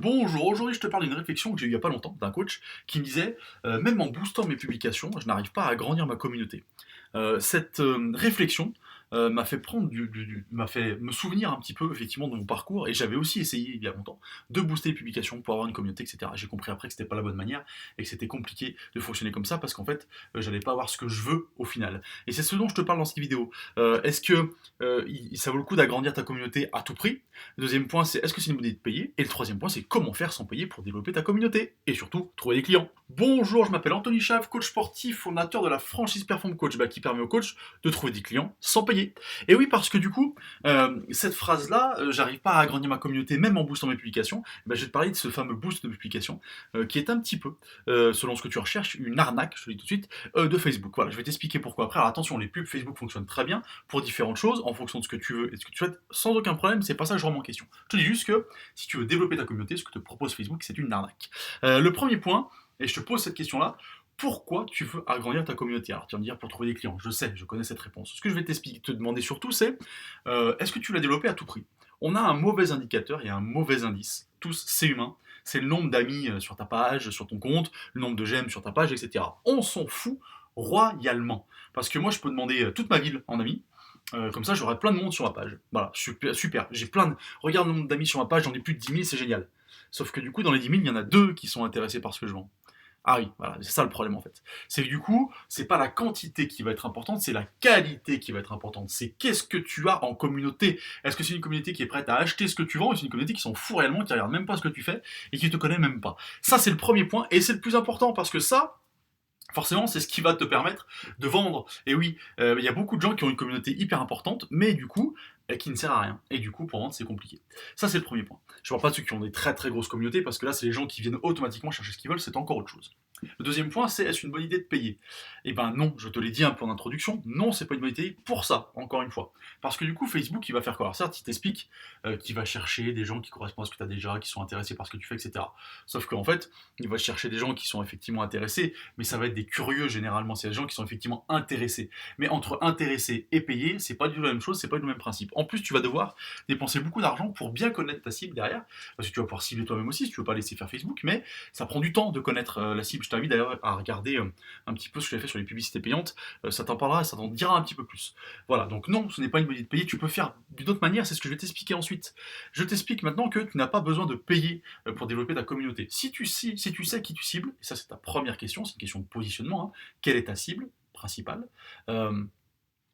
Bonjour, aujourd'hui je te parle d'une réflexion que j'ai eue il y a pas longtemps d'un coach qui me disait même en boostant mes publications, je n'arrive pas à agrandir ma communauté. Cette réflexion m'a fait m'a fait me souvenir un petit peu effectivement de mon parcours et j'avais aussi essayé il y a longtemps de booster les publications pour avoir une communauté, etc. J'ai compris après que c'était pas la bonne manière et que c'était compliqué de fonctionner comme ça parce qu'en fait j'allais pas avoir ce que je veux au final. Et c'est ce dont je te parle dans cette vidéo. Est-ce que ça vaut le coup d'agrandir ta communauté à tout prix? Le deuxième point, c'est est-ce que c'est une bonne idée de payer? Et le troisième point, c'est comment faire sans payer pour développer ta communauté et surtout trouver des clients. Bonjour, je m'appelle Anthony Chave, coach sportif, fondateur de la franchise Perform Coach, qui permet aux coachs de trouver des clients sans payer. Et oui, parce que du coup, cette phrase-là, j'arrive pas à agrandir ma communauté même en boostant mes publications. Je vais te parler de ce fameux boost de publications qui est un petit peu, selon ce que tu recherches, une arnaque, je te le dis tout de suite, de Facebook. Voilà, je vais t'expliquer pourquoi après. Alors attention, les pubs Facebook fonctionnent très bien pour différentes choses en fonction de ce que tu veux et de ce que tu souhaites, sans aucun problème. C'est pas ça que je remets en question. Je te dis juste que si tu veux développer ta communauté, ce que te propose Facebook, c'est une arnaque. Le premier point, et je te pose cette question-là, pourquoi tu veux agrandir ta communauté? Alors tu vas me dire pour trouver des clients, je sais, je connais cette réponse. Ce que je vais t'expliquer, te demander surtout, c'est est-ce que tu l'as développé à tout prix? On a un mauvais indicateur et un mauvais indice. Tous, c'est humain. C'est le nombre d'amis sur ta page, sur ton compte, le nombre de j'aime sur ta page, etc. On s'en fout royalement. Parce que moi, je peux demander toute ma ville en amis. Comme ça, j'aurai plein de monde sur ma page. Voilà, super, super. J'ai plein de. Regarde le nombre d'amis sur ma page, j'en ai plus de 10 000, c'est génial. Sauf que du coup, dans les 10 000, il y en a deux qui sont intéressés par ce que je vends. Ah oui, voilà, c'est ça le problème en fait. C'est que du coup, c'est pas la quantité qui va être importante, c'est la qualité qui va être importante. C'est qu'est-ce que tu as en communauté. Est-ce que c'est une communauté qui est prête à acheter ce que tu vends ou c'est une communauté qui s'en fout réellement, qui regarde même pas ce que tu fais et qui te connaît même pas. Ça, c'est le premier point et c'est le plus important parce que ça, forcément, c'est ce qui va te permettre de vendre. Et oui, il y a beaucoup de gens qui ont une communauté hyper importante, mais du coup, qui ne sert à rien. Et du coup, pour vendre, c'est compliqué. Ça, c'est le premier point. Je ne parle pas de ceux qui ont des très très grosses communautés, parce que là, c'est les gens qui viennent automatiquement chercher ce qu'ils veulent, c'est encore autre chose. Le deuxième point, c'est est-ce une bonne idée de payer? Eh ben non, je te l'ai dit un peu en introduction, non, c'est pas une bonne idée pour ça, encore une fois. Parce que du coup, Facebook, il va faire quoi? Alors certes, il t'explique qu'il va chercher des gens qui correspondent à ce que tu as déjà, qui sont intéressés par ce que tu fais, etc. Sauf qu'en fait, il va chercher des gens qui sont effectivement intéressés, mais ça va être des curieux généralement, c'est des gens qui sont effectivement intéressés. Mais entre intéressés et payés, c'est pas du tout la même chose, c'est pas du tout le même principe. En plus, tu vas devoir dépenser beaucoup d'argent pour bien connaître ta cible derrière, parce que tu vas pouvoir cibler toi-même aussi si tu veux pas laisser faire Facebook, mais ça prend du temps de connaître la cible. Je t'invite d'ailleurs à regarder un petit peu ce que j'ai fait sur les publicités payantes, ça t'en parlera, ça t'en dira un petit peu plus. Voilà, donc non, ce n'est pas une bonne idée de payer, tu peux faire d'une autre manière, c'est ce que je vais t'expliquer ensuite. Je t'explique maintenant que tu n'as pas besoin de payer pour développer ta communauté. Si tu sais qui tu cibles, et ça c'est ta première question, c'est une question de positionnement, hein, quelle est ta cible principale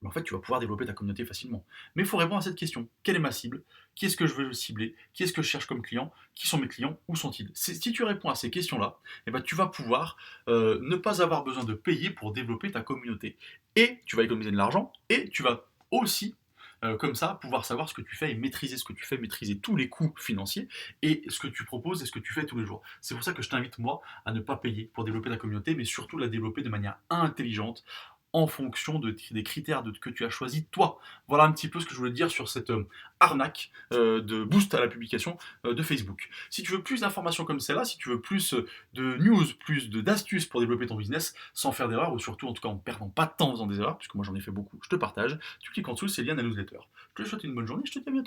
en fait, tu vas pouvoir développer ta communauté facilement. Mais il faut répondre à cette question. Quelle est ma cible? Qui est-ce que je veux cibler? Qui est-ce que je cherche comme client? Qui sont mes clients? Où sont-ils? Si tu réponds à ces questions-là, eh ben, tu vas pouvoir ne pas avoir besoin de payer pour développer ta communauté. Et tu vas économiser de l'argent et tu vas aussi comme ça, pouvoir savoir ce que tu fais et maîtriser ce que tu fais, maîtriser tous les coûts financiers et ce que tu proposes et ce que tu fais tous les jours. C'est pour ça que je t'invite, moi, à ne pas payer pour développer ta communauté, mais surtout la développer de manière intelligente, en fonction des critères que tu as choisi toi. Voilà un petit peu ce que je voulais dire sur cette arnaque de boost à la publication de Facebook. Si tu veux plus d'informations comme celle-là, si tu veux plus de news, plus d'astuces pour développer ton business sans faire d'erreurs ou surtout en tout cas en perdant pas de temps en faisant des erreurs, puisque moi j'en ai fait beaucoup, je te partage. Tu cliques en dessous, c'est le lien de la newsletter. Je te souhaite une bonne journée, je te dis à bientôt.